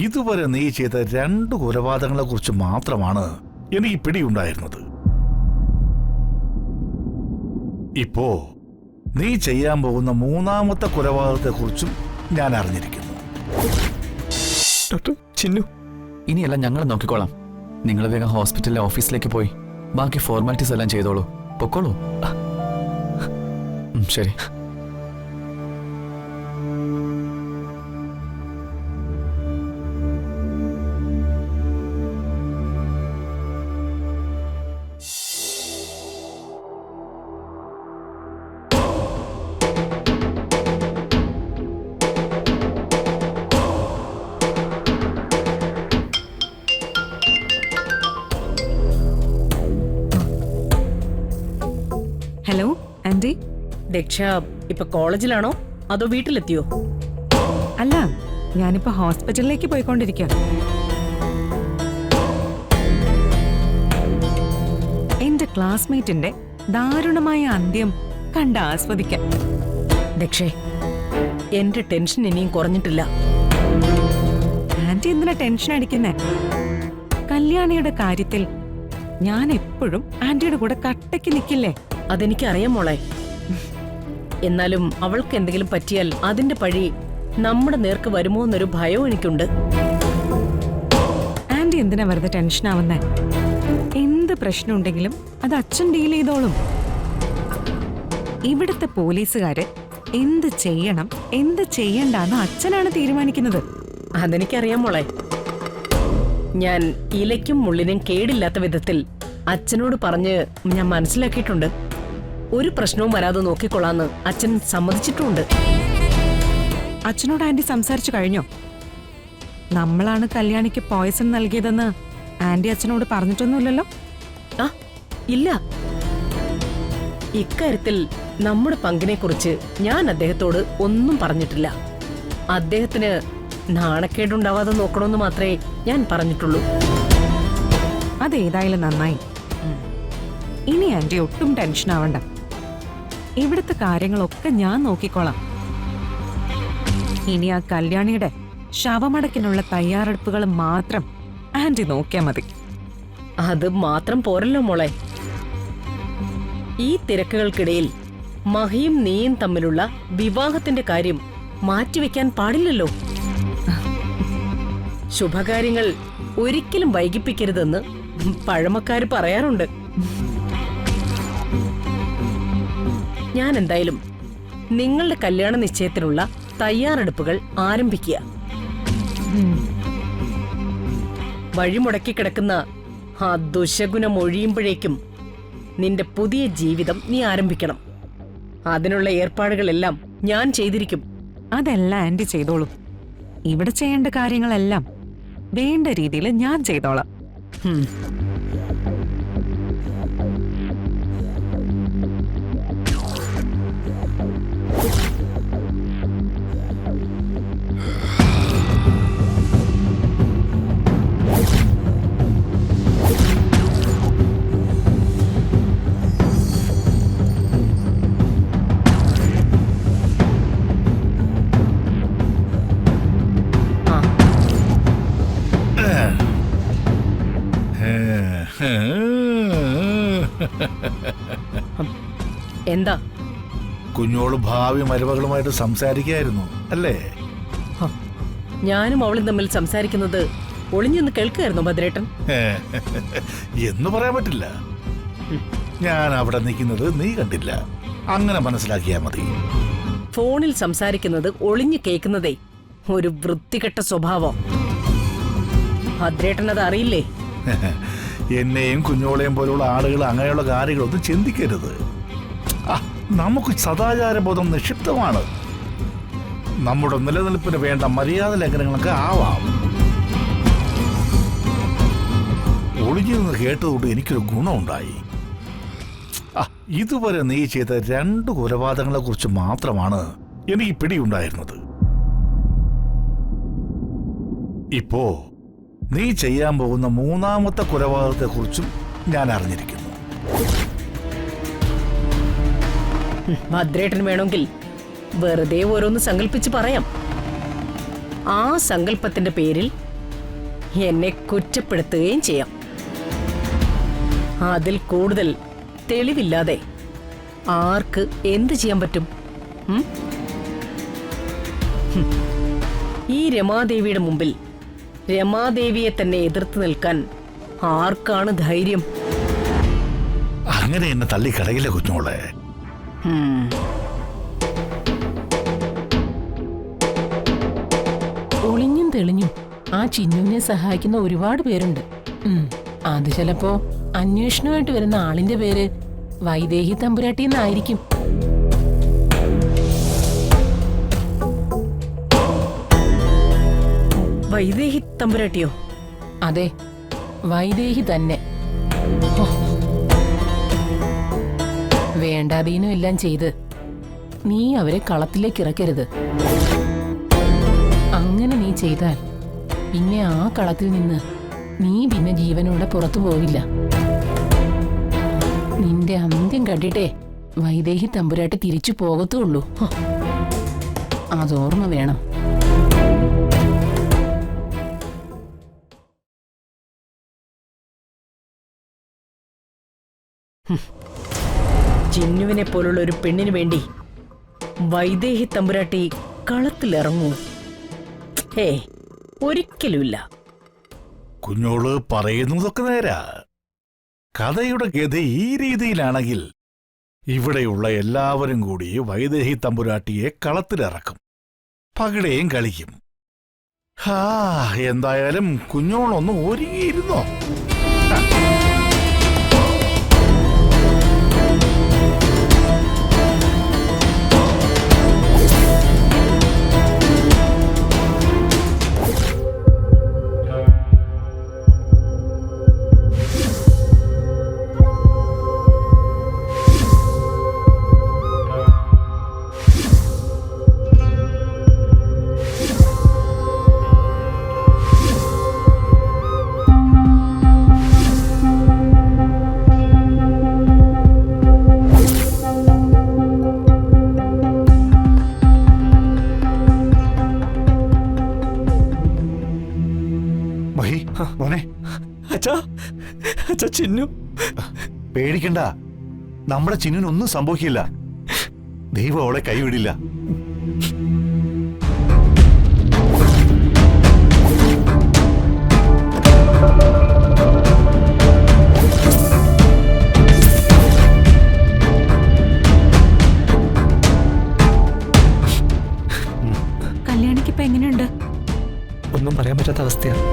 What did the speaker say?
ഇതുവരെ നീ ചെയ്ത 2 കൊലപാതകങ്ങളെ കുറിച്ച് മാത്രമാണ് എനിക്ക് പിടിയുണ്ടായിരുന്നത്. ഇപ്പോ നീ ചെയ്യാൻ പോകുന്ന 3ാമത്തെ കൊലപാതകത്തെ കുറിച്ചും ഞാൻ അറിഞ്ഞിരിക്കുന്നു. ഡോക്ടർ ചിന്നു, ഇനിയെല്ലാം ഞങ്ങൾ നോക്കിക്കോളാം. നിങ്ങൾ വേഗം ഹോസ്പിറ്റലിലെ ഓഫീസിലേക്ക് പോയി ബാക്കി ഫോർമാലിറ്റീസ് എല്ലാം ചെയ്തോളൂ. പൊക്കോളൂ. ശരി. Hello aunty. ദക്ഷ ഇപ്പൊ കോളേജിലാണോ അതോ വീട്ടിലെത്തിയോ? അല്ല, ഞാനിപ്പോ ഹോസ്പിറ്റലിലേക്ക് പോയിക്കൊണ്ടിരിക്കുക. എന്റെ ക്ലാസ്മേറ്റിന്റെ ദാരുണമായ അന്ത്യം കണ്ട് ആസ്വദിക്കാം. ദക്ഷേ, എന്റെ ടെൻഷൻ ഇനിയും കുറഞ്ഞിട്ടില്ല. ആന്റി എന്തിനാ ടെൻഷൻ അടിക്കുന്നേ? കല്യാണിയുടെ കാര്യത്തിൽ ഞാൻ എപ്പോഴും ആന്റിയുടെ കൂടെ കട്ടയ്ക്ക് നിൽക്കില്ലേ? അതെനിക്കറിയാം മോളെ. എന്നാലും അവൾക്ക് എന്തെങ്കിലും പറ്റിയാൽ അതിന്റെ പഴി നമ്മുടെ നേർക്ക് വരുമോ എന്നൊരു ഭയവും എനിക്കുണ്ട്. ആന്റി എന്തിനാ വെറുതെ ടെൻഷൻ ആവുന്നേ? എന്ത് പ്രശ്നം ഉണ്ടെങ്കിലും അത് അച്ഛൻ ഡീൽ ചെയ്തോളും. ഇവിടുത്തെ പോലീസുകാര് എന്ത് ചെയ്യണം എന്ത് ചെയ്യണ്ടെന്ന് അച്ഛനാണ് തീരുമാനിക്കുന്നത്. അതെനിക്കറിയാം മോളെ. ഞാൻ ഇലയ്ക്കും മുള്ളിനും കേടില്ലാത്ത വിധത്തിൽ അച്ഛനോട് പറഞ്ഞ് ഞാൻ മനസ്സിലാക്കിയിട്ടുണ്ട്. ഒരു പ്രശ്നവും വരാതെ നോക്കിക്കൊള്ളാന്ന് അച്ഛൻ സമ്മതിച്ചിട്ടുമുണ്ട്. അച്ഛനോട് ആന്റി സംസാരിച്ചു കഴിഞ്ഞോ? നമ്മളാണ് കല്യാണിക്ക് പോയ്സൺ നൽകിയതെന്ന് ആന്റി അച്ഛനോട് പറഞ്ഞിട്ടൊന്നുമില്ലല്ലോ? ആ ഇല്ല. ഇക്കാര്യത്തിൽ നമ്മുടെ പങ്കിനെ കുറിച്ച് ഞാൻ അദ്ദേഹത്തോട് ഒന്നും പറഞ്ഞിട്ടില്ല. അദ്ദേഹത്തിന് നാണക്കേടുണ്ടാവാതെ നോക്കണമെന്ന് മാത്രമേ ഞാൻ പറഞ്ഞിട്ടുള്ളൂ. അതേതായാലും നന്നായി. ഇനി ആന്റി ഒട്ടും ടെൻഷൻ ആവണ്ട. ഇവിടുത്തെ കാര്യങ്ങളൊക്കെ ഞാൻ നോക്കിക്കോളാം. ഇനി ആ കല്യാണിയുടെ ശവമടക്കിനുള്ള തയ്യാറെടുപ്പുകൾ മാത്രം ആന്റി നോക്കിയാ മതി. അത് മാത്രം പോരല്ലോ മോളെ. ഈ തിരക്കുകൾക്കിടയിൽ മഹിയും നീയും തമ്മിലുള്ള വിവാഹത്തിന്റെ കാര്യം മാറ്റിവെക്കാൻ പാടില്ലല്ലോ. ശുഭകാര്യങ്ങൾ ഒരിക്കലും വൈകിപ്പിക്കരുതെന്ന് പഴമക്കാര് പറയാറുണ്ട്. ഞാൻ എന്തായാലും നിങ്ങളുടെ കല്യാണ നിശ്ചയത്തിനുള്ള തയ്യാറെടുപ്പുകൾ ആരംഭിക്കുക. വഴിമുടക്കി കിടക്കുന്ന ആ ദുശഗുണം ഒഴിയുമ്പോഴേക്കും നിന്റെ പുതിയ ജീവിതം നീ ആരംഭിക്കണം. അതിനുള്ള ഏർപ്പാടുകളെല്ലാം ഞാൻ ചെയ്തിരിക്കും. അതെല്ലാം ആന്റി ചെയ്തോളൂ. ഇവിടെ ചെയ്യേണ്ട കാര്യങ്ങളെല്ലാം വേണ്ട രീതിയിൽ ഞാൻ ചെയ്തോളാം. എന്താ? കുഞ്ഞോള് ഭാവി മരുമകളുമായിട്ട് സംസാരിക്കായിരുന്നു അല്ലേ? ഞാനും അവളും തമ്മിൽ സംസാരിക്കുന്നത് ഒളിഞ്ഞൊന്ന് കേൾക്കുകയായിരുന്നു ഭദ്രേട്ടൻ. എന്ന് പറയാൻ പറ്റില്ല. ഞാൻ അവിടെ നിൽക്കുന്നത് നീ കണ്ടില്ല, അങ്ങനെ മനസ്സിലാക്കിയാ മതി. ഫോണിൽ സംസാരിക്കുന്നത് ഒളിഞ്ഞു കേൾക്കുന്നതേ ഒരു വൃത്തികെട്ട സ്വഭാവം. ഭദ്രേട്ടൻ അത് അറിയില്ലേ? എന്നെയും കുഞ്ഞോളെയും പോലുള്ള ആളുകൾ അങ്ങനെയുള്ള കാര്യങ്ങളൊന്നും ചിന്തിക്കരുത്. നമുക്ക് സദാചാരബോധം നിക്ഷിപ്തമാണ്. നമ്മുടെ നിലനിൽപ്പിന് വേണ്ട മര്യാദ ലംഘനങ്ങളൊക്കെ ആവാം. ഒളിഞ്ഞു നിന്ന് കേട്ടതുകൊണ്ട് എനിക്കൊരു ഗുണമുണ്ടായി. ഇതുവരെ നീ ചെയ്ത 2 കൊലപാതകങ്ങളെ കുറിച്ച് മാത്രമാണ് എനിക്ക് പിടിയുണ്ടായിരുന്നത്. ഇപ്പോ നീ ചെയ്യാൻ പോകുന്ന 3ാമത്തെ കൊലപാതകത്തെ കുറിച്ചും ഞാൻ അറിഞ്ഞിരിക്കുന്നു. ഭദ്രേട്ടൻ വേണമെങ്കിൽ വെറുതെ ഓരോന്ന് സങ്കല്പിച്ച് പറയാം. ആ സങ്കല്പത്തിന്റെ പേരിൽ എന്നെ കുറ്റപ്പെടുത്തുകയും ചെയ്യാം. അതിൽ കൂടുതൽ തെളിവില്ലാതെ ആർക്ക് എന്ത് ചെയ്യാൻ പറ്റും? ഈ രമാദേവിയുടെ മുമ്പിൽ രമാദേവിയെ തന്നെ എതിർത്ത് നിൽക്കാൻ ആർക്കാണ് ധൈര്യം? അങ്ങനെ എന്നെ തള്ളിക്കടയില്ല കുഞ്ഞോളെ. ഒളിഞ്ഞും തെളിഞ്ഞും ആ ചിന്നുവിനെ സഹായിക്കുന്ന ഒരുപാട് പേരുണ്ട്. അത് ചിലപ്പോ അന്വേഷണമായിട്ട് വരുന്ന ആളിന്റെ പേര് വൈദേഹി തമ്പുരാട്ടി എന്നായിരിക്കും. വൈദേഹി തമ്പുരാട്ടിയോ? അതെ, വൈദേഹി തന്നെ. ഹോ. വേണ്ടാതീനും എല്ലാം ചെയ്ത് നീ അവരെ കളത്തിലേക്ക് ഇറക്കരുത്. അങ്ങനെ നീ ചെയ്താൽ പിന്നെ ആ കളത്തിൽ നിന്ന് നീ പിന്നെ ജീവനോടെ പുറത്തു പോവില്ല. നിന്റെ അന്ത്യം കണ്ടിട്ടേ വൈദേഹി തമ്പുരാട്ടി തിരിച്ചു പോകത്തുള്ളൂ. ഹോ. അതോർമ്മ വേണം. ചിന്നുവിനെ പോലുള്ള ഒരു പെണ്ണിന് വേണ്ടി വൈദേഹി തമ്പുരാട്ടി കളത്തിലിറങ്ങൂ? ഹേ, ഒരിക്കലുമില്ല. കുഞ്ഞോള് പറയുന്നതൊക്കെ നേരാ. കഥയുടെ ഗതി ഈ രീതിയിലാണെങ്കിൽ ഇവിടെയുള്ള എല്ലാവരും കൂടി വൈദേഹി തമ്പുരാട്ടിയെ കളത്തിലിറക്കും, പകിടയും കളിക്കും. എന്തായാലും കുഞ്ഞോളൊന്ന് ഒരുങ്ങിയിരുന്നോ. മോനെ, അച്ഛാ, അച്ഛാ ചിന്നു. പേടിക്കണ്ട, നമ്മുടെ ചിന്നിനൊന്നും സംഭവിക്കില്ല. ദൈവം അവളെ കൈവിടില്ല. കല്യാണിക്കിപ്പോ എങ്ങനെയുണ്ട്? ഒന്നും പറയാൻ പറ്റാത്ത അവസ്ഥയാണ്.